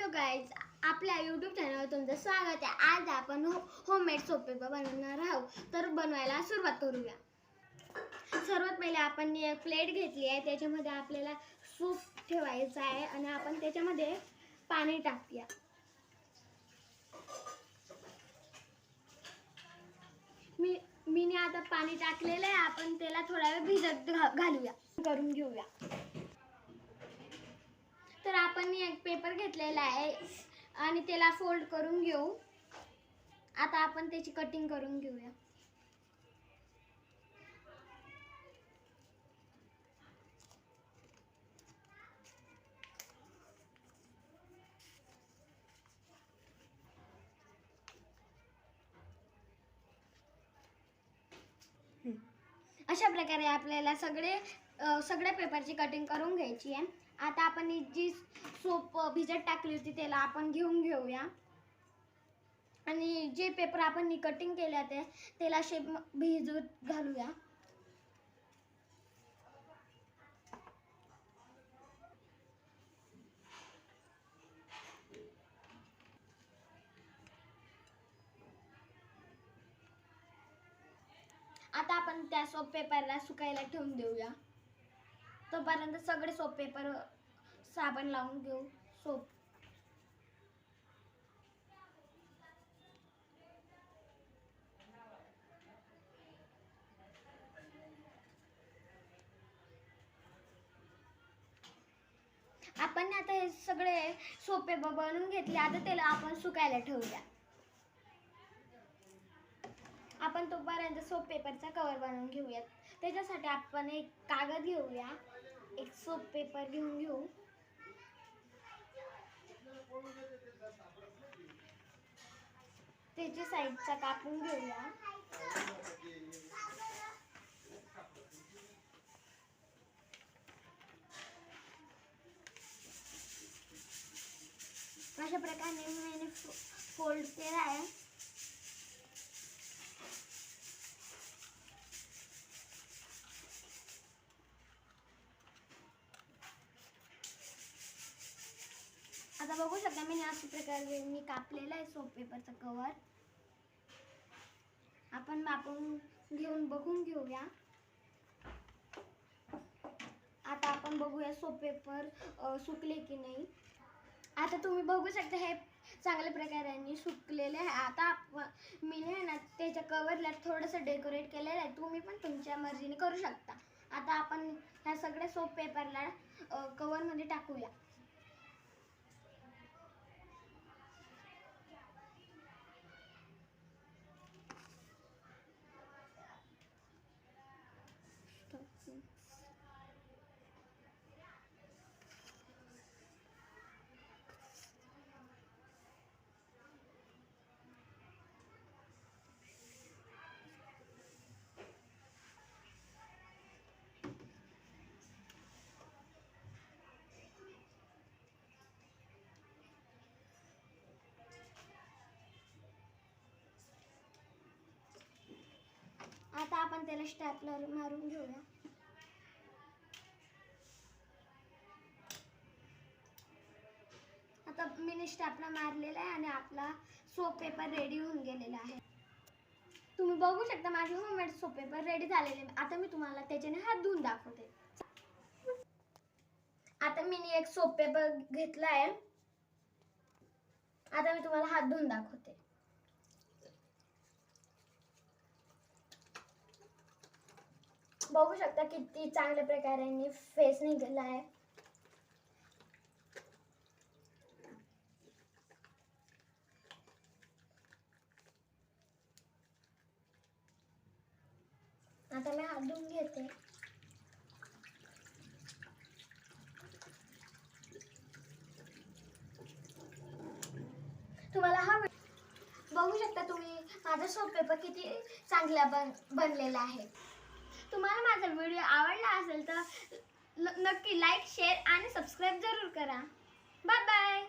Hello guys, आपल्या YouTube चॅनलवर तुमचं स्वागत आहे। आज आपण होममेड सोप पेपर बनवणार आहोत। तर बनवायला सुरुवात करूया। सर्वात पहिले आपण एक प्लेट घेतली आहे, त्याच्यामध्ये आपल्याला सूप ठेवायचं आहे आणि आपण त्याच्यामध्ये पाणी टाकूया। मी आता पाणी टाकलेलं आहे, आपण त्याला थोडा वेळ भिजत घालूया, करून घेऊया। तर आपण एक पेपर घेतलेला आहे आणि त्याला फोल्ड करून घेऊ। आता आपण त्याची कटिंग करून घेऊया। अशा प्रकारे आपल्याला सगळ्या पेपरची कटिंग करून घ्यायची आहे। आता आपण जी सोप भिजत टाकली होती त्याला आपण घेऊन घेऊया आणि जे पेपर आपण कटिंग केले ते त्याला शेप भिजत घालूया। आता आपण त्या सोप पेपरला सुकायला ठेवून देऊया। तोपर्यंत सगळे सोप पेपर साबण लावून घेऊ। सोप आपण आता हे सगळे सोप पेपर बनवून घेतले। आता त्याला आपण सुकायला ठेवूया। आपण तोपर्यंत सोप पेपरचा कव्हर बनवून घेऊयात। त्याच्यासाठी आपण एक कागद घेऊया, एक सोप पेपर घेऊन घेऊ। त्याची साईडचा कापून घेऊया। अशा प्रकारे मैंने फोल्ड केला आहे। आता बघू शकता मी अशा प्रकारे मी कापलेला आहे सोप पेपरचा कव्हर। आपण मापून घेऊन बघून घेऊया। आता आपण बघूया सोप पेपर सुकले की नाही। आता तुम्ही बघू शकता हे चांगल्या प्रकारे सुकलेले आहे। आता मी ना त्याच्या कव्हरला थोडंसं डेकोरेट केलेलं आहे, तुम्ही पण तुमच्या मर्जीने करू शकता। आता आपण ह्या सगळ्या सोप पेपरला कव्हरमध्ये टाकूया। आता आपण त्याला स्टॅपलर मारून घेऊया। आता मी स्टॅपलर मारलेला आहे आणि आपला सोप पेपर रेडी होऊन गेलेला आहे। तुम्ही बघू शकता माझे होममेड सोप पेपर रेडी झालेले। आता मी तुम्हाला त्याच्याने हात धुवून दाखवते। आता मी एक सोप पेपर घेतला आहे, आता मी तुम्हाला हात धुवून दाखवते। बघू शकता किती चांगल्या प्रकारे फेस निघाला आहे। आता मी हात धुवून घेते। तुम्हाला हा बघू शकता तुम्ही माझा सोप पेपर किती चांगला बनलेला आहे। तुम्हाला माझा व्हिडिओ आवडला असेल तर नक्की लाईक, शेअर आणि सबस्क्राईब जरूर करा। Bye bye.